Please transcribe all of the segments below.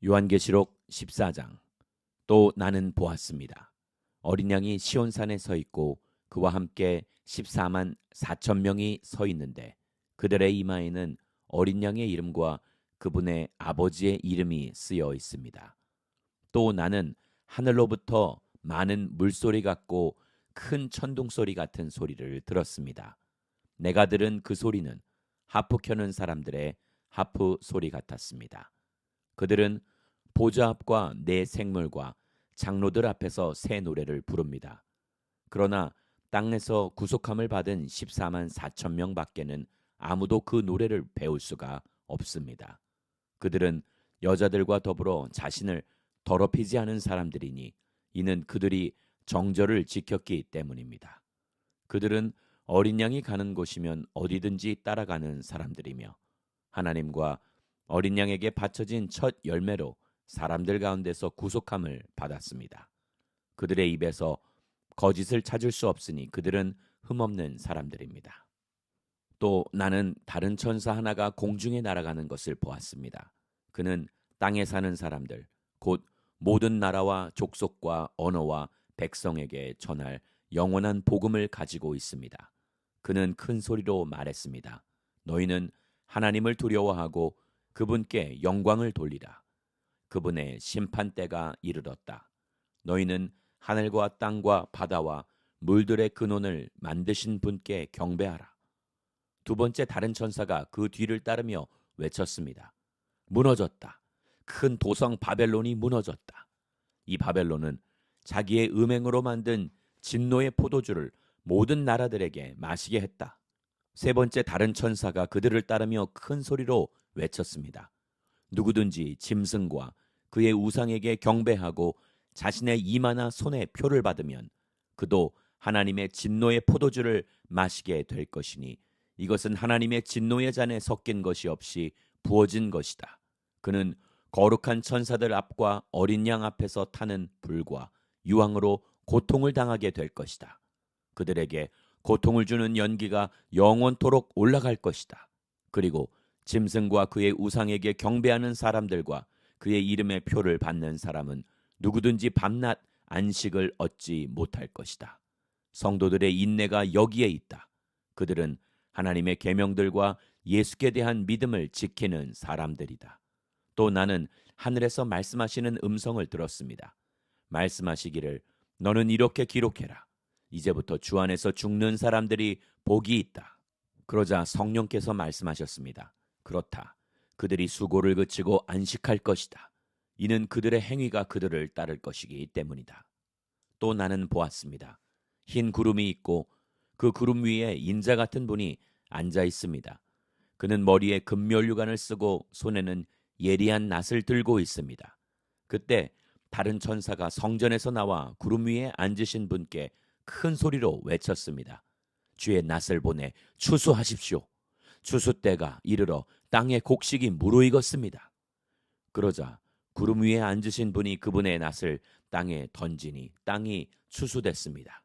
요한계시록 14장. 또 나는 보았습니다. 어린 양이 시온산에 서 있고 그와 함께 14만 4천 명이 서 있는데 그들의 이마에는 어린 양의 이름과 그분의 아버지의 이름이 쓰여 있습니다. 또 나는 하늘로부터 많은 물소리 같고 큰 천둥소리 같은 소리를 들었습니다. 내가 들은 그 소리는 하프 켜는 사람들의 하프 소리 같았습니다. 그들은 보좌 앞과 네 생물과 장로들 앞에서 새 노래를 부릅니다. 그러나 땅에서 구속함을 받은 14만 4천 명밖에는 아무도 그 노래를 배울 수가 없습니다. 그들은 여자들과 더불어 자신을 더럽히지 않은 사람들이니 이는 그들이 정절을 지켰기 때문입니다. 그들은 어린 양이 가는 곳이면 어디든지 따라가는 사람들이며 하나님과 어린 양에게 바쳐진 첫 열매로 사람들 가운데서 구속함을 받았습니다. 그들의 입에서 거짓을 찾을 수 없으니 그들은 흠없는 사람들입니다. 또 나는 다른 천사 하나가 공중에 날아가는 것을 보았습니다. 그는 땅에 사는 사람들, 곧 모든 나라와 족속과 언어와 백성에게 전할 영원한 복음을 가지고 있습니다. 그는 큰 소리로 말했습니다. 너희는 하나님을 두려워하고 그분께 영광을 돌리라. 그분의 심판 때가 이르렀다. 너희는 하늘과 땅과 바다와 물들의 근원을 만드신 분께 경배하라. 두 번째 다른 천사가 그 뒤를 따르며 외쳤습니다. 무너졌다. 큰 도성 바벨론이 무너졌다. 이 바벨론은 자기의 음행으로 만든 진노의 포도주를 모든 나라들에게 마시게 했다. 세 번째 다른 천사가 그들을 따르며 큰 소리로 외쳤습니다. 누구든지 짐승과 그의 우상에게 경배하고 자신의 이마나 손에 표를 받으면 그도 하나님의 진노의 포도주를 마시게 될 것이니 이것은 하나님의 진노의 잔에 섞인 것이 없이 부어진 것이다. 그는 거룩한 천사들 앞과 어린 양 앞에서 타는 불과 유황으로 고통을 당하게 될 것이다. 그들에게 고통을 주는 연기가 영원토록 올라갈 것이다. 그리고 짐승과 그의 우상에게 경배하는 사람들과 그의 이름의 표를 받는 사람은 누구든지 밤낮 안식을 얻지 못할 것이다. 성도들의 인내가 여기에 있다. 그들은 하나님의 계명들과 예수께 대한 믿음을 지키는 사람들이다. 또 나는 하늘에서 말씀하시는 음성을 들었습니다. 말씀하시기를 너는 이렇게 기록해라. 이제부터 주 안에서 죽는 사람들이 복이 있다. 그러자 성령께서 말씀하셨습니다. 그렇다. 그들이 수고를 그치고 안식할 것이다. 이는 그들의 행위가 그들을 따를 것이기 때문이다. 또 나는 보았습니다. 흰 구름이 있고 그 구름 위에 인자 같은 분이 앉아 있습니다. 그는 머리에 금면류관을 쓰고 손에는 예리한 낫을 들고 있습니다. 그때 다른 천사가 성전에서 나와 구름 위에 앉으신 분께 큰 소리로 외쳤습니다. 주의 낫을 보내 추수하십시오. 추수 때가 이르러 땅의 곡식이 무르익었습니다. 그러자 구름 위에 앉으신 분이 그분의 낫을 땅에 던지니 땅이 추수됐습니다.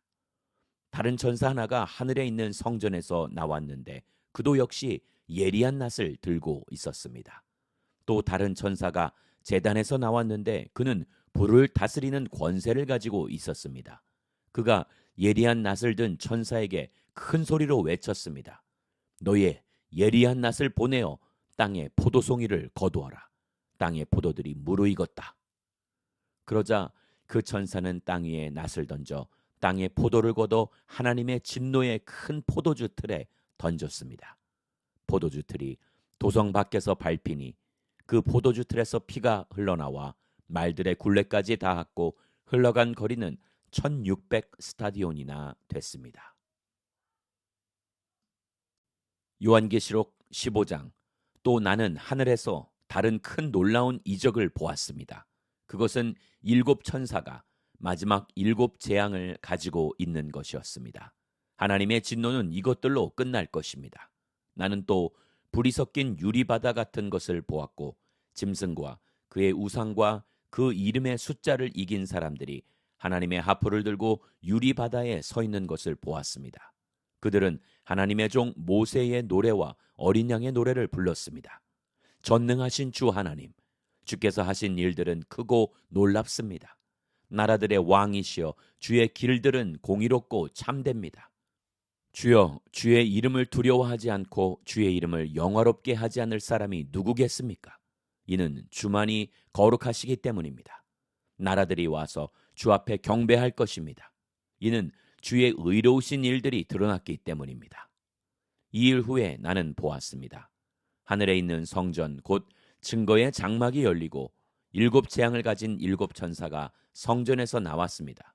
다른 천사 하나가 하늘에 있는 성전에서 나왔는데 그도 역시 예리한 낫을 들고 있었습니다. 또 다른 천사가 제단에서 나왔는데 그는 불을 다스리는 권세를 가지고 있었습니다. 그가 예리한 낫을 든 천사에게 큰 소리로 외쳤습니다. 너의 예리한 낫을 보내어 땅에 포도송이를 거두어라. 땅의 포도들이 무르익었다. 그러자 그 천사는 땅 위에 낫을 던져 땅에 포도를 거둬 하나님의 진노의 큰 포도주 틀에 던졌습니다. 포도주 틀이 도성 밖에서 밟히니 그 포도주 틀에서 피가 흘러나와 말들의 굴레까지 닿았고 흘러간 거리는 1600 스타디온이나 됐습니다. 요한계시록 15장. 또 나는 하늘에서 다른 큰 놀라운 이적을 보았습니다. 그것은 일곱 천사가 마지막 일곱 재앙을 가지고 있는 것이었습니다. 하나님의 진노는 이것들로 끝날 것입니다. 나는 또 불이 섞인 유리바다 같은 것을 보았고 짐승과 그의 우상과 그 이름의 숫자를 이긴 사람들이 하나님의 하프를 들고 유리바다에 서 있는 것을 보았습니다. 그들은 하나님의 종 모세의 노래와 어린 양의 노래를 불렀습니다. 전능하신 주 하나님, 주께서 하신 일들은 크고 놀랍습니다. 나라들의 왕이시여 주의 길들은 공의롭고 참됩니다. 주여, 주의 이름을 두려워하지 않고 주의 이름을 영화롭게 하지 않을 사람이 누구겠습니까? 이는 주만이 거룩하시기 때문입니다. 나라들이 와서 주 앞에 경배할 것입니다. 이는 주의 의로우신 일들이 드러났기 때문입니다. 2일 후에 나는 보았습니다. 하늘에 있는 성전 곧 증거의 장막이 열리고 7재앙을 가진 7천사가 성전에서 나왔습니다.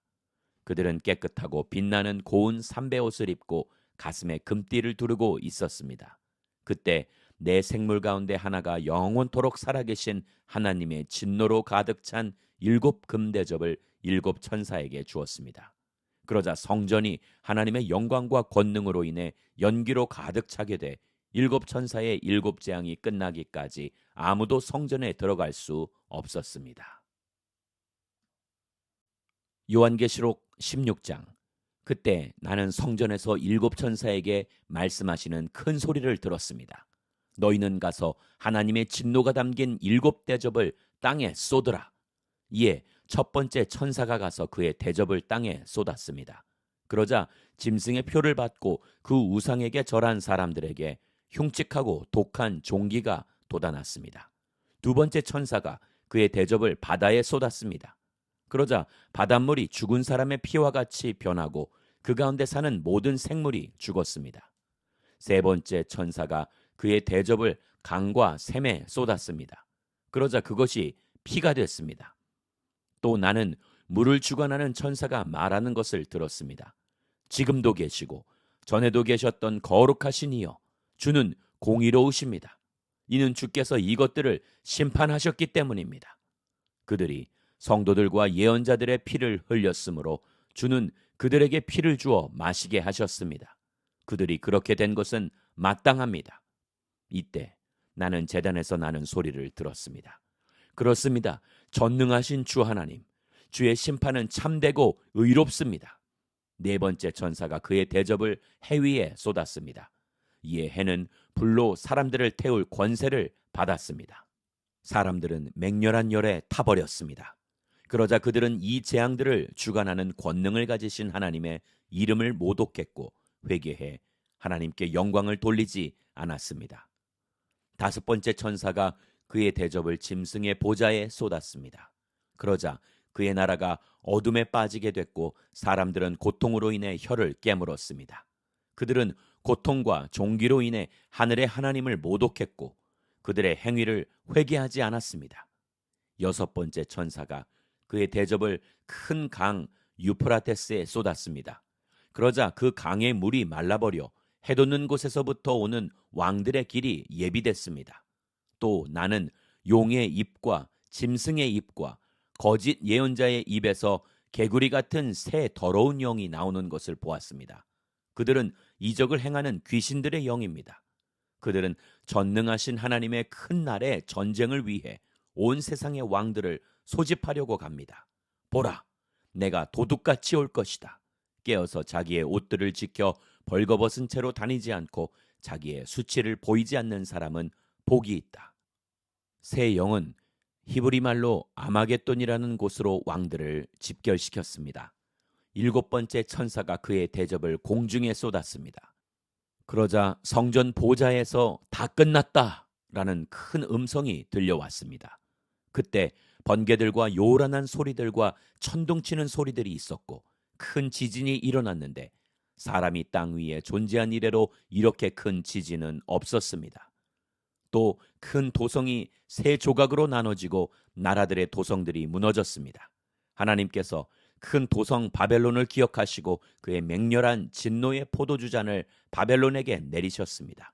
그들은 깨끗하고 빛나는 고운 삼배옷을 입고 가슴에 금띠를 두르고 있었습니다. 그때 내 생물 가운데 하나가 영원토록 살아계신 하나님의 진노로 가득 찬 7금대접을 7천사에게 주었습니다. 그러자 성전이 하나님의 영광과 권능으로 인해 연기로 가득 차게 돼 7천사의 7재앙이 끝나기까지 아무도 성전에 들어갈 수 없었습니다. 요한계시록 16장. 그때 나는 성전에서 7천사에게 말씀하시는 큰 소리를 들었습니다. 너희는 가서 하나님의 진노가 담긴 7대접을 땅에 쏟으라. 이에 첫 번째 천사가 가서 그의 대접을 땅에 쏟았습니다. 그러자 짐승의 표를 받고 그 우상에게 절한 사람들에게 흉측하고 독한 종기가 돋아났습니다. 두 번째 천사가 그의 대접을 바다에 쏟았습니다. 그러자 바닷물이 죽은 사람의 피와 같이 변하고 그 가운데 사는 모든 생물이 죽었습니다. 세 번째 천사가 그의 대접을 강과 샘에 쏟았습니다. 그러자 그것이 피가 됐습니다. 또 나는 물을 주관하는 천사가 말하는 것을 들었습니다. 지금도 계시고 전에도 계셨던 거룩하신 이여, 주는 공의로우십니다. 이는 주께서 이것들을 심판하셨기 때문입니다. 그들이 성도들과 예언자들의 피를 흘렸으므로 주는 그들에게 피를 주어 마시게 하셨습니다. 그들이 그렇게 된 것은 마땅합니다. 이때 나는 제단에서 나는 소리를 들었습니다. 그렇습니다. 전능하신 주 하나님, 주의 심판은 참되고 의롭습니다. 네 번째 천사가 그의 대접을 해 위에 쏟았습니다. 이에 해는 불로 사람들을 태울 권세를 받았습니다. 사람들은 맹렬한 열에 타버렸습니다. 그러자 그들은 이 재앙들을 주관하는 권능을 가지신 하나님의 이름을 모독했고 회개해 하나님께 영광을 돌리지 않았습니다. 다섯 번째 천사가 그의 대접을 짐승의 보좌에 쏟았습니다. 그러자 그의 나라가 어둠에 빠지게 됐고 사람들은 고통으로 인해 혀를 깨물었습니다. 그들은 고통과 종기로 인해 하늘의 하나님을 모독했고 그들의 행위를 회개하지 않았습니다. 여섯 번째 천사가 그의 대접을 큰 강 유프라테스에 쏟았습니다. 그러자 그 강의 물이 말라버려 해돋는 곳에서부터 오는 왕들의 길이 예비됐습니다. 또 나는 용의 입과 짐승의 입과 거짓 예언자의 입에서 개구리 같은 새 더러운 영이 나오는 것을 보았습니다. 그들은 이적을 행하는 귀신들의 영입니다. 그들은 전능하신 하나님의 큰 날에 전쟁을 위해 온 세상의 왕들을 소집하려고 갑니다. 보라, 내가 도둑같이 올 것이다. 깨어서 자기의 옷들을 지켜 벌거벗은 채로 다니지 않고 자기의 수치를 보이지 않는 사람은 복이 있다. 새 영은 히브리 말로 아마겟돈이라는 곳으로 왕들을 집결시켰습니다. 일곱 번째 천사가 그의 대접을 공중에 쏟았습니다. 그러자 성전 보좌에서 다 끝났다 라는 큰 음성이 들려왔습니다. 그때 번개들과 요란한 소리들과 천둥치는 소리들이 있었고 큰 지진이 일어났는데 사람이 땅 위에 존재한 이래로 이렇게 큰 지진은 없었습니다. 또 큰 도성이 세 조각으로 나눠지고 나라들의 도성들이 무너졌습니다. 하나님께서 큰 도성 바벨론을 기억하시고 그의 맹렬한 진노의 포도주잔을 바벨론에게 내리셨습니다.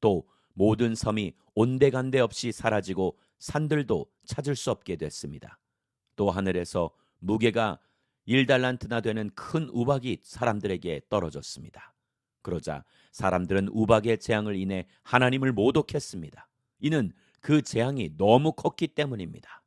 또 모든 섬이 온데간데 없이 사라지고 산들도 찾을 수 없게 됐습니다. 또 하늘에서 무게가 1달란트나 되는 큰 우박이 사람들에게 떨어졌습니다. 그러자 사람들은 우박의 재앙을 인해 하나님을 모독했습니다. 이는 그 재앙이 너무 컸기 때문입니다.